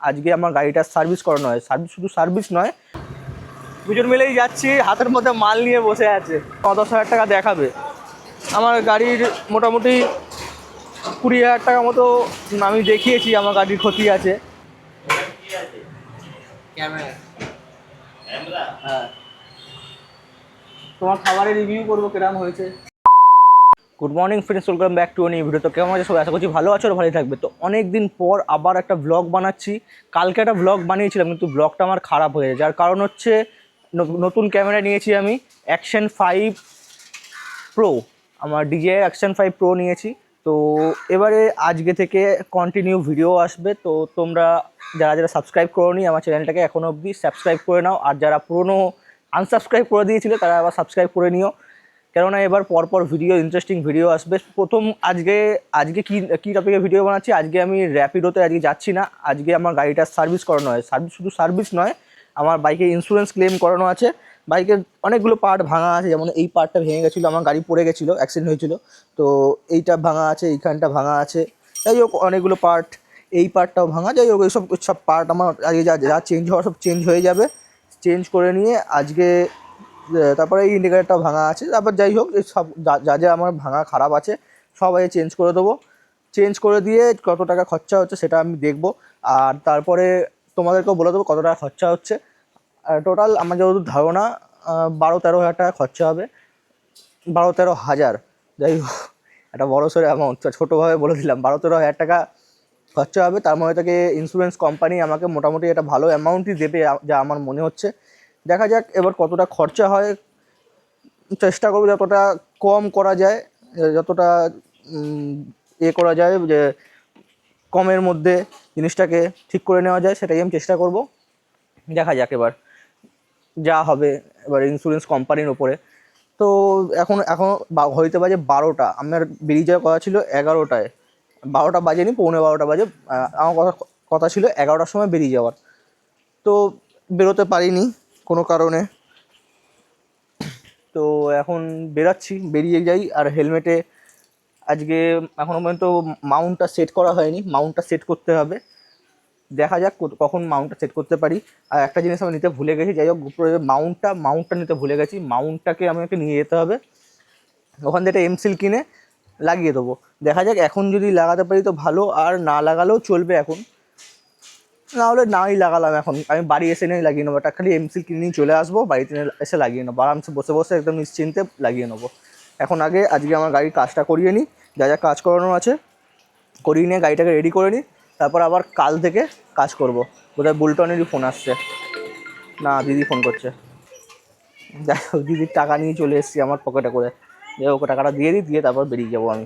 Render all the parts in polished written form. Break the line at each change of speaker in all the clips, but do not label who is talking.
আজকে আমার গাড়িটার সার্ভিস করানো হয়। শুধু সার্ভিস নয়, দুজন মিলেই যাচ্ছি, হাতের মধ্যে মাল নিয়ে বসে আছে। 10,000 টাকা দেখাবে। আমার গাড়ির মোটামুটি 20,000 টাকা মতো আমি দেখিয়েছি আমার গাড়ির ক্ষতি আছে। হ্যাঁ, তোমার খাবারের রিভিউ করবো কিরকম হয়েছে। Good morning friends, welcome back to new video. তো কেমন আছে সবাই? আশা করছি ভালো আছো আর ভালোই থাকবে। তো অনেক দিন পর আবার একটা ব্লগ বানাচ্ছি। কালকে একটা ব্লগ বানিয়েছিলাম কিন্তু ব্লগটা আমার খারাপ হয়ে যায়, যার কারণ হচ্ছে নতুন ক্যামেরা নিয়েছি আমি, অ্যাকশন 5 প্রো। আমার DJI অ্যাকশন 5 প্রো নিয়েছি। তো এবারে আজকে থেকে কন্টিনিউ ভিডিও আসবে। তো তোমরা যারা যারা সাবস্ক্রাইব করোনি আমার চ্যানেলটাকে এখনও অবধি সাবস্ক্রাইব করে নাও, আর যারা পুরনো আনসাবস্ক্রাইব করে দিয়েছিলে তারা আবার সাবস্ক্রাইব করে নিও, কেননা এবার পরপর ভিডিও, ইন্টারেস্টিং ভিডিও আসবে। প্রথম আজকে কী টপিকে ভিডিও বানাচ্ছি। আজকে আমি র্যাপিডোতে আজকে যাচ্ছি না, আজকে আমার গাড়িটার সার্ভিস করানো হয়। শুধু সার্ভিস নয়, আমার বাইকে ইন্স্যুরেন্স ক্লেম করানো আছে। বাইকের অনেকগুলো পার্ট ভাঙা আছে, যেমন এই পার্টটা ভেঙে গেছিলো, আমার গাড়ি পড়ে গেছিলো, অ্যাক্সিডেন্ট হয়েছিল। তো এইটা ভাঙা আছে, এইখানটা ভাঙা আছে, যাই হোক অনেকগুলো পার্ট, এই পার্টটাও ভাঙা। যাই হোক এইসব সব পার্ট আমার আজকে যা চেঞ্জ হওয়ার সব চেঞ্জ হয়ে যাবে। চেঞ্জ করে নিয়ে আজকে তারপরে এই ইন্ডিকেটারটাও ভাঙা আছে। তারপর যাই হোক এই সব যা আমার ভাঙা খারাপ আছে সব আগে চেঞ্জ করে দেবো। চেঞ্জ করে দিয়ে কত টাকা খরচা হচ্ছে সেটা আমি দেখবো, আর তারপরে তোমাদেরকেও বলে দেবো কত টাকা খরচা হচ্ছে। টোটাল আমার যতদূর ধারণা 12-13 হাজার টাকা খরচা হবে। 12-13 হাজার, যাই হোক একটা বড়ো সড়ো অ্যামাউন্ট, ছোটোভাবে বলে দিলাম। 12-13 হাজার টাকা খরচা হবে। তার মধ্যে থেকে ইন্স্যুরেন্স কোম্পানি আমাকে মোটামুটি একটা ভালো অ্যামাউন্টই দেবে যা আমার মনে হচ্ছে। দেখা যাক এবার কতটা খরচা হয়। চেষ্টা করবো যতটা কম করা যায়, যতটা করা যায়, যে কমের মধ্যে জিনিসটাকে ঠিক করে নেওয়া যায় সেটাই আমি চেষ্টা করব। দেখা যাক এবার যা হবে, এবার ইন্স্যুরেন্স কোম্পানির ওপরে। তো এখন হইতে বাজে 12টা, আমার বেরিয়ে যাওয়ার কথা ছিল 11টায়। 12টা বাজেনি, 11:15 বাজে। আমার কথা ছিল 11টার সময় বেরিয়ে যাওয়ার, তো বেরোতে পারিনি কোনো কারণে। তো এখন বেরিয়ে যাই। আর হেলমেটে আজকে এখনও পর্যন্ত মাউন্টটা সেট করা হয়নি, মাউন্টটা সেট করতে হবে। দেখা যাক কখন মাউন্টটা সেট করতে পারি। আর একটা জিনিস আমি নিতে ভুলে গেছি, যাই হোক মাউন্টটা নিতে ভুলে গেছি। মাউন্টটাকে আমাকে নিয়ে যেতে হবে, ওখান থেকে একটা এমসিল কিনে লাগিয়ে দেবো। দেখা যাক এখন যদি লাগাতে পারি তো ভালো, আর না লাগালেও চলবে এখন, না হলে নাই লাগালাম। এখন আমি বাড়ি এসে নিয়ে লাগিয়ে নেবো, একটা খালি এমসিল কিনে নিয়ে চলে আসবো, বাড়িতে এসে লাগিয়ে নেবো, আরামসে বসে বসে একদম নিশ্চিন্তে লাগিয়ে নেবো। এখন আজকে আমার গাড়ির কাজটা করিয়ে নিই, যা কাজ করানো আছে করিয়ে নিয়ে গাড়িটাকে রেডি করে নিই। তারপর আবার কাল থেকে কাজ করব। বোধহয় বুলটনেরই ফোন আসছে, না দিদি ফোন করছে। যাই হোক দিদির টাকা নিয়ে চলে এসেছি আমার পকেটে করে। যাই হোক টাকাটা দিয়ে তারপর বেরিয়ে যাবো আমি।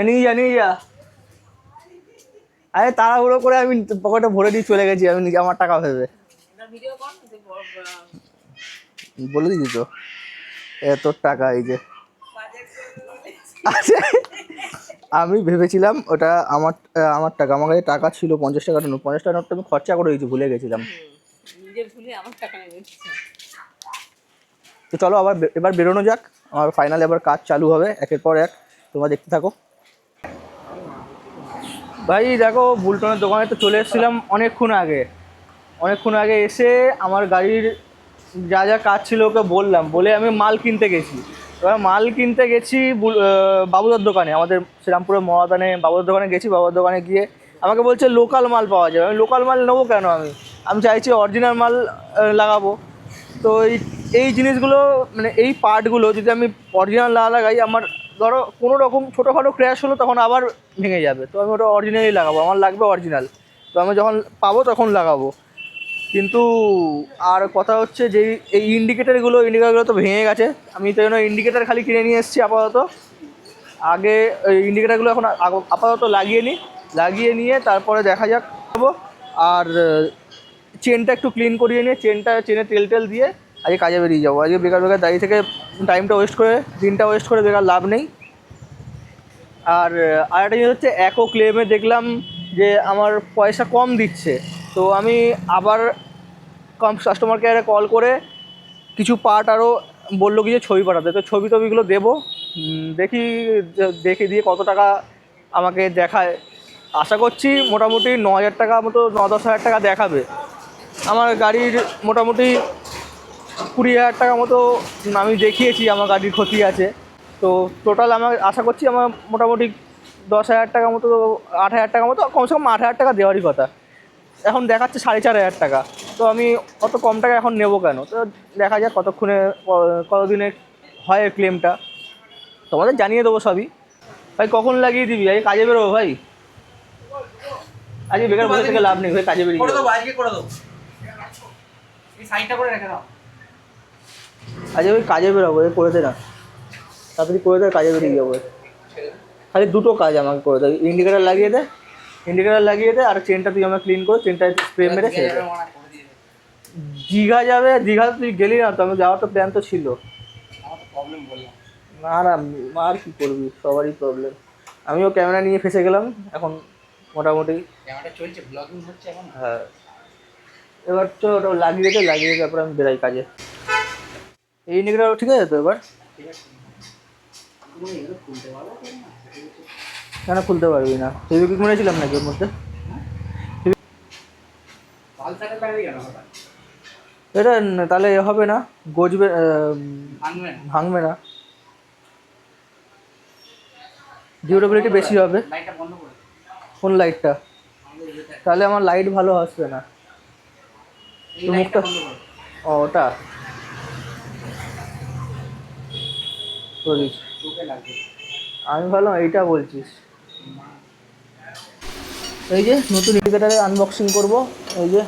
নিয়ে যা। আরে তাড়াহুড়ো করে আমি পকেটে ভরে দিয়ে চলে গেছি, আমি নিজে আমার টাকা ভেবে। বলে দিদি তো এত টাকা, এই যে আচ্ছা আমি ভেবেছিলাম ওটা আমার টাকা। আমার কাছে টাকা ছিল 50 টাকার নোট, 50 টাকার নোটটা আমি খরচা করে দিয়েছি, ভুলে গেছিলাম। তো চলো এবার বেরোনো যাক। আমার ফাইনাল এবার কাজ চালু হবে একের পর এক, তোমরা দেখতে থাকো। ভাই দেখো, বুলটনের দোকানে তো চলে এসেছিলাম অনেকক্ষণ আগে এসে আমার গাড়ির যা কাজ ছিল ওকে বলে আমি মাল কিনতে গেছি। এবার মাল কিনতে গেছি বাবুদার দোকানে, আমাদের শ্রীরামপুরের মহাদানে বাবুদার দোকানে গেছি। বাবুদার দোকানে গিয়ে আমাকে বলছে লোকাল মাল পাওয়া যাবে। আমি লোকাল মাল নেবো কেন, আমি চাইছি অরিজিনাল মাল লাগাবো। তো এই জিনিসগুলো মানে এই পার্টগুলো যদি আমি অরিজিনাল না লাগাই, আমার ধরো কোনো রকম ছোটোখাটো ক্র্যাশ হলো তখন আবার ভেঙে যাবে। তো আমি ওটা অরিজিনালই লাগাবো, আমার লাগবে অরিজিনাল। তো আমি যখন পাবো তখন লাগাবো। কিন্তু আর কথা হচ্ছে যে এই ইন্ডিকেটারগুলো তো ভেঙে গেছে। আমি তো জন্য ইন্ডিকেটার খালি কিনে নিয়ে এসেছি আপাতত। আগে ওই ইন্ডিকেটারগুলো এখন আপাতত লাগিয়ে নিয়ে তারপরে দেখা যাক যাবো। আর চেনটা একটু ক্লিন করিয়ে নিয়ে চেনে তেল দিয়ে আজকে কাজে বেরিয়ে যাবো। আজকে বেকার দাঁড়িয়ে থেকে টাইমটা ওয়েস্ট করে, দিনটা ওয়েস্ট করে বেকার লাভ নেই। আর আরেকটা জিনিস হচ্ছে একো ক্লেমে দেখলাম যে আমার পয়সা কম দিচ্ছে। তো আমি আবার কাস্টমার কেয়ারে কল করে কিছু পার্ট আরও বললো কি যে ছবি পাঠাতে। তো ছবিগুলো দেবো, দেখে দিয়ে কত টাকা আমাকে দেখায় আশা করছি মোটামুটি 9,000 টাকা মতো, 9-10 হাজার টাকা দেখাবে। আমার গাড়ির মোটামুটি 20,000 টাকা মতো আমি দেখিয়েছি আমার গাড়ির ক্ষতি আছে। তো টোটাল আমার আশা করছি আমার মোটামুটি 10,000 টাকা মতো, 8,000 টাকা মতো, কমসে কম 8,000 টাকা দেওয়ারই কথা। এখন দেখাচ্ছে 4,500 টাকা। তো আমি অত কম টাকা এখন নেবো কেন? তো দেখা যাক কতক্ষণে কতদিনে হয় ক্লেমটা, তোমাদের জানিয়ে দেবো সবই। ভাই কখন লাগিয়ে দিবি? আজকে কাজে বেরোবো ভাই, আজকে বেকার বসে থেকে লাভ নেই ভাই, কাজে বেরিয়ে যাবো।
আজকে করে দেবো, এই সাইডটা করে রেখে দাও।
আজকে ওই কাজে বেরোবো, করে দে না, তাড়াতাড়ি করে দে, কাজে বেরিয়ে যাবো। খালি দুটো কাজ আমাকে করে দে, ইন্ডিকেটার লাগিয়ে দে আর চেনটা তুই আমাকে ক্লিন করে, চেনটা স্প্রে মেরে ছেড়ে দে। দীঘা যাবে? দীঘা তুই গেলি না তো, আমি যাওয়ার তো প্ল্যান তো ছিল।
আমার তো প্রবলেম বললাম
না আর কি করবি, সবারই প্রবলেম। আমিও ক্যামেরা নিয়ে ফেসে গেলাম এখন মোটামুটি।
ক্যামেরা চলছে, ব্লগিং হচ্ছে এখন।
হ্যাঁ, এবার তো ওটা লাগিয়ে তারপরে আমি বেরাই কাজে। এই ইন্ডিকেটার ঠিক আছে তো এবার?
ঠিক আছে, তুমি এগুলো খুলতে পারো না?
কেন খুলতে পারবি না? ফেভিকুইক মেরেছিলাম নাকি ওর মধ্যে?
পালসারের লাগাই গেল
এটা তাহলে এ হবে না, গজবে,
ভাঙবে
ভাঙবে না, ডিউরেবিলিটি বেশি হবে।
লাইটটা বন্ধ করে
কোন লাইটটা? তাহলে আমার লাইট ভালো আসবে না।
এই লাইটটা বন্ধ করো।
ও ওটা করিস?
চোখে লাগবে।
আমি ভালো এইটা বলছিস। এই যে নতুন ইন্ডিকেটারে আনবক্সিং করব। এই যে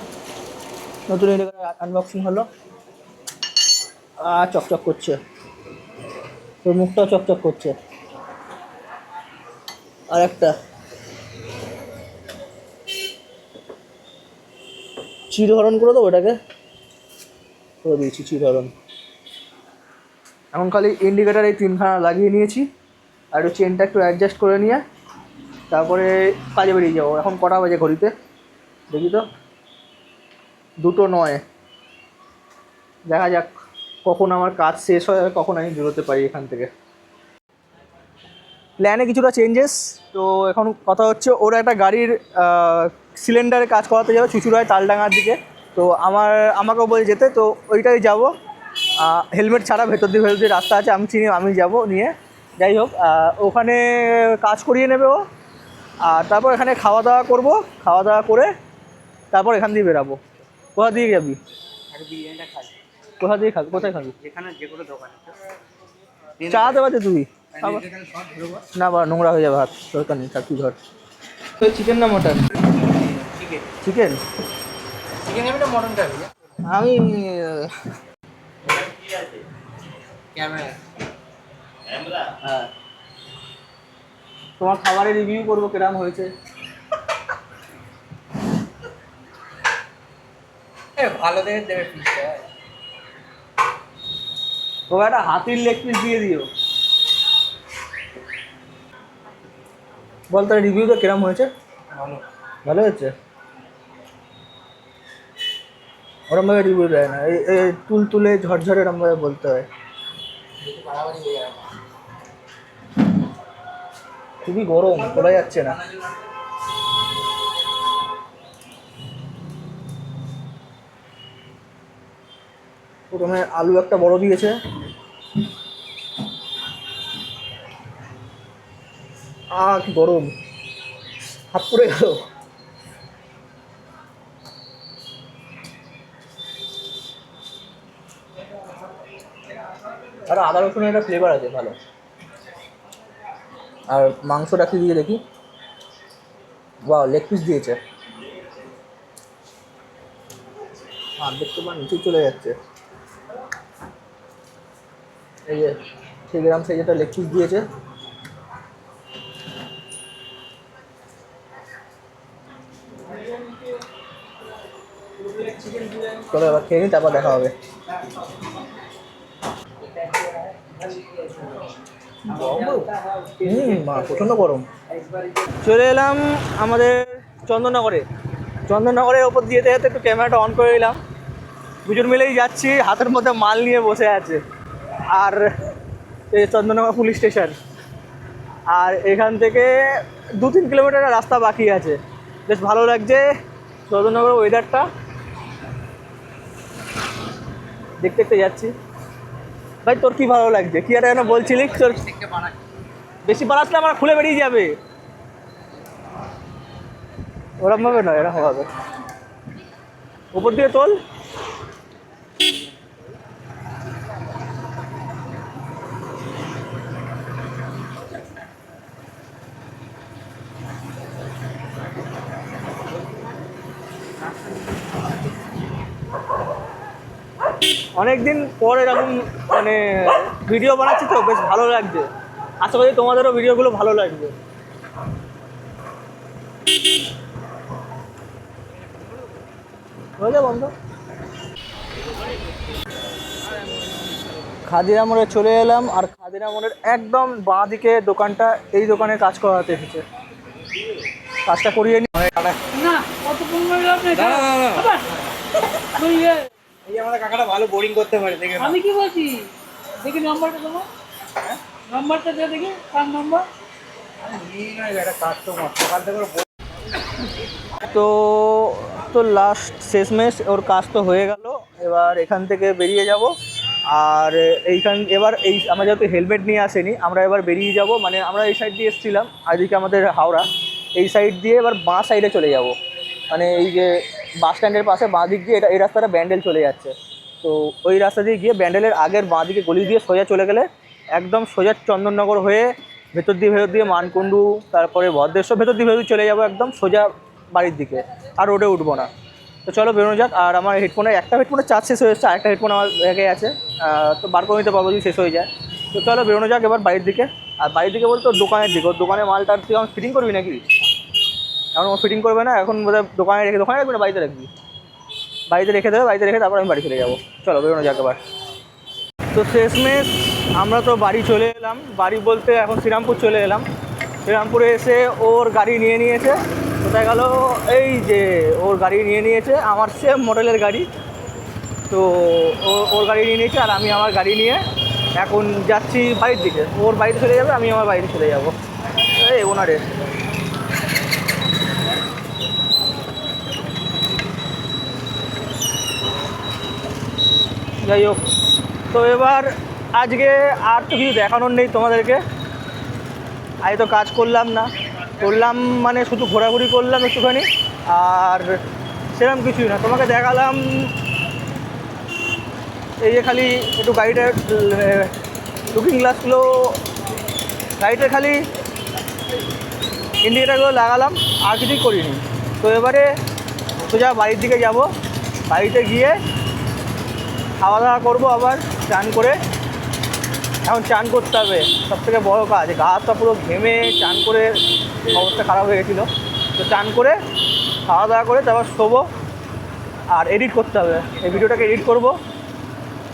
নতুন ইন্ডিকেটার আনবক্সিং হলো। চকচক করছে, তোর মুখটাও চকচক করছে। আর একটা চিরহরণ করে দেবো, ওটাকে করে দিয়েছি চিরহরণ। এখন খালি ইন্ডিকেটার এই 3খানা লাগিয়ে নিয়েছি, আর একটু চেনটা একটু অ্যাডজাস্ট করে নিয়ে তারপরে কাজে বেরিয়ে যাবো। এখন কটা বাজে ঘড়িতে দেখি তো, 2:09। দেখা যাক কখন আমার কাজ শেষ হয় আর কখন আমি বেরোতে পারি এখান থেকে। প্ল্যানে কিছুটা চেঞ্জেস। তো এখন কথা হচ্ছে, ওরা একটা গাড়ির সিলিন্ডারে কাজ করাতে যাবে চুচুড়ায় তালডাঙ্গার দিকে। তো আমাকেও বলে যেতে, তো ওইটাই যাব। হেলমেট ছাড়া ভেতর দিয়ে রাস্তা আছে, আমি চিনি, আমি যাব নিয়ে। যাই হোক, ওখানে কাজ করিয়ে নেবে ও, আর তারপর এখানে খাওয়া দাওয়া করবো, খাওয়া দাওয়া করে তারপর এখান দিয়ে বেরাবো। কোথা দিয়ে যাবি?
আর বিরিয়ানিটা খাই।
কোথা দিয়ে খাবি? কোথায় খাবি?
যেখানে যে কোনো দোকান আছে।
চা দেওয়াতে তুই
এখানে সব ধরবো।
না, বা নোংরা হয়ে যাবে হাত, দরকার নেই, থাক তুই ধর। তো চিকেন না মটন?
Chicken
chicken.
চিকেন আমি তো মটন খাবি।
আমি
ক্যামেরা
হ্যাঁ, তোমার খাবারের রিভিউ করবো কিরম হয়েছে।
ভালো দেখে দেবে পিসটা।
তবে একটা হাতির লেগ পিস দিয়ে দিও। বল তার রিভিউটা কিরম হয়েছে?
ভালো।
ভালো হয়েছে? ওরমভাবে রিভিউ দেয় না, এই তুলে ঝরঝরে এরমভাবে বলতে হয়।
বাড়াবাড়ি হয়ে যাবে।
খুবই গরম, তোলা যাচ্ছে না। প্রথমে আলু একটা বড় দিয়েছে, কি গরম, হাত পুড়ে গেল। আর আদা রসুনের একটা ফ্লেভার আছে ভালো। আর মাংসটা কি দিয়ে দেখি, বাহ, লেগ পিস দিয়েছে। দেখতে পান নিচে চলে যাচ্ছে। এই যে 3 গ্রাম সাইজ একটা লেগ পিস দিয়েছে। চলো এবার খেয়ে নিই, তারপর দেখা হবে। প্রচণ্ড গরম। চলে এলাম আমাদের চন্দননগরের ওপর দিয়ে যেতে একটু ক্যামেরাটা অন করে নিলাম। দুজন মিলেই যাচ্ছি, হাতের মধ্যে মাল নিয়ে বসে আছে। আর এই চন্দননগর পুলিশ স্টেশন, আর এখান থেকে 2-3 কিলোমিটারের রাস্তা বাকি আছে। বেশ ভালো লাগছে চন্দননগর ওয়েদারটা, দেখতে দেখতে যাচ্ছি। ভাই তোর কি ভালো লাগছে? কি একটা যেন বলছিলি, তোর বেশি বাড়াচ্লে আমার খুলে বেরিয়ে যাবে। ওরকম ভাবে নয়, এরকম হবে, উপর দিয়ে তোল। অনেকদিন পর এরকম মানে ভিডিও বানাচ্ছি তো বেশ ভালো লাগছে। আশা করি তোমাদেরও ভিডিওগুলো ভালো লাগবে। হয়ে যা বন্ধ। খাদিরা মোড়ে চলে এলাম, আর খাদিরা মোড়ের একদম বাঁ দিকে দোকানটা, এই দোকানে কাজ করাতে এসেছে। কাজটা করিয়ে নি।
এই আমাদের কাকাটা ভালো বোরিং করতে পারে, দেখে
আমি কি বলছি, দেখি নাম্বারটা তোমার, নাম্বারটা দিয়ে দেখি কার নাম্বার।
একটা কাস্টমার সকাল থেকে
তো তো লাস্ট শেষমেশ ওর কাজ তো হয়ে গেল। এবার এখান থেকে বেরিয়ে যাব। আর এবার আমরা যেহেতু হেলমেট নিয়ে আসেনি, আমরা এবার বেরিয়ে যাব। মানে আমরা এই সাইড দিয়ে এসেছিলাম, আজকে আমাদের হাওড়া, এই সাইড দিয়ে এবার বাঁ সাইডে চলে যাব। মানে এই যে বাস স্ট্যান্ডের পাশে বাঁ দিক দিয়ে এই রাস্তাটা ব্যান্ডেল চলে যাচ্ছে। তো ওই রাস্তা দিয়ে গিয়ে ব্যান্ডেলের আগের বাঁ দিকে গলি দিয়ে সোজা চলে গেলে একদম সোজা চন্দননগর হয়ে ভেতর দিয়ে মানকুণ্ডু, তারপরে ভদ্রেশ্বর, ভেতর দিয়ে চলে যাব একদম সোজা বাড়ির দিকে। আর রোডে উঠবো না। তো চলো বেরোনো যাক। আর আমার একটা হেডফোনের চার্জ শেষ হয়ে যাচ্ছে, আরেকটা হেডফোন আমার ব্যাগে আছে, তো বার করে নিতে পারবো যদি শেষ হয়ে যায়। তো চলো বেরোনো যাক এবার বাড়ির দিকে। আর বাড়ির দিকে বলতে ওর দোকানের দিকে, ওর দোকানের মালটা তুই এখন ফিটিং করবি নাকি? এখন ও ফিটিং করবে না, এখন বোধহয় দোকানে রাখবি না বাড়িতে রাখবি? বাড়িতে রেখে দেবে, বাড়িতে রেখে তারপর আমি বাড়ি চলে যাবো। চলো বেরোনো যাক এবার। তো শেষমেশ আমরা তো বাড়ি চলে এলাম। বাড়ি বলতে এখন শ্রীরামপুর চলে এলাম। শ্রীরামপুরে এসে ওর গাড়ি নিয়ে নিয়েছে। কোথায় গেল? এই যে ওর গাড়ি নিয়ে নিয়েছে, আমার সেম মডেলের গাড়ি। তো ওর গাড়ি নিয়ে নিয়েছে, আর আমি আমার গাড়ি নিয়ে এখন যাচ্ছি বাড়ির দিকে। ওর বাড়িতে চলে যাবে, আমি আমার বাড়িতে চলে যাবো। এই ওনারে যাই হোক। তো এবার আজকে আর তো কিছু দেখানোর নেই তোমাদেরকে। আজ তো কাজ করলাম মানে শুধু ঘোরাঘুরি করলাম একটুখানি, আর সেরকম কিছুই না। তোমাকে দেখালাম এই যে খালি একটু গাড়িটার লুকিং গ্লাসগুলো, গাড়িটার খালি ইন্ডিকেটারগুলো লাগালাম, আর কিছুই করিনি। তো এবারে সোজা বাড়ির দিকে যাব। বাড়িতে গিয়ে খাওয়া দাওয়া করবো, আবার চান করে। এখন চান করতে হবে, সবথেকে বড় কাজ। গা হাতটা পুরো ঘেমে চান করে অবস্থা খারাপ হয়ে গেছিলো। তো চান করে খাওয়া দাওয়া করে তারপর শোবো। আর এডিট করতে হবে, এই ভিডিওটাকে এডিট করব।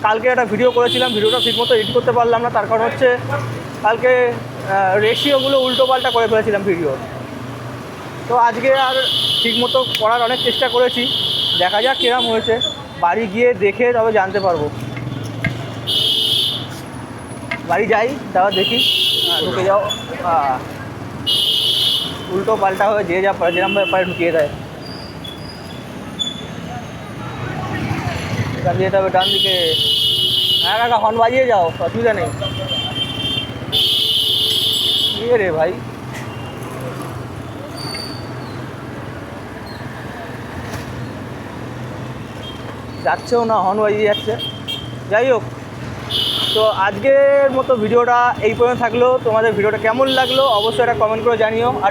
কালকে একটা ভিডিও করেছিলাম, ভিডিওটা ঠিকমতো এডিট করতে পারলাম না, তার কারণ হচ্ছে কালকে রেশিওগুলো উল্টোপাল্টা করে ফেলেছিলাম ভিডিওর। তো আজকে আর ঠিকমতো করার অনেক চেষ্টা করেছি, দেখা যাক কিরম হয়েছে। বাড়ি গিয়ে দেখে তবে জানতে পারবো। বাড়ি যাই, তারপর দেখি। ঢুকে যাও, উল্টো পাল্টা হয়ে যে যা পারে যেরকমভাবে পারে ঢুকিয়ে দেয়। ডান দিকে যেতে হবে, ডান দিকে। হ্যাঁ কাকা, হর্ন বাজিয়ে যাও, অসুবিধা নেই। ইয়ে রে ভাই, যাচ্ছেও না, হর্ন বাজিয়ে যাচ্ছে। যাই হোক, তো আজকের মতো ভিডিওটা এই পর্যন্ত থাকলো। তোমাদের ভিডিওটা কেমন লাগলো অবশ্যই একটা কমেন্ট করে জানিও। আর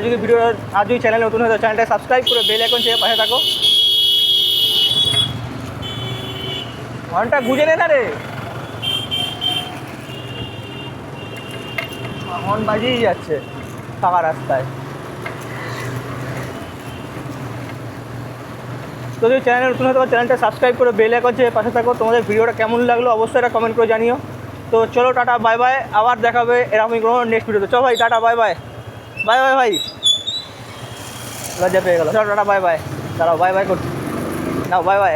যদি চ্যানেল নতুন হয় তো চ্যানেলটা সাবস্ক্রাইব করে বেল আইকন চেপে পাশে থাকো। হর্নটা গুঁজে নে না রে, হর্ন বাজিয়েই যাচ্ছে ফাঁকা রাস্তায়। তো যদি চ্যানেল নতুন হয় তো চ্যানেলটা সাবস্ক্রাইব করে বেল আইকন চেপে পাশে থাকো। তোমাদের ভিডিওটা কেমন লাগলো অবশ্যই একটা কমেন্ট করে জানিও। তো চলো টাটা বাই বাই, আবার দেখাবে এরকমই কোনো নেক্সট ভিডিওতে। চলো ভাই tata bye bye. Bye bye ভাই, লজ্জা পেয়ে গেলো। চলো টাটা বাই বাই। দাঁড়াও বাই বাই করছি, নাও বাই বাই।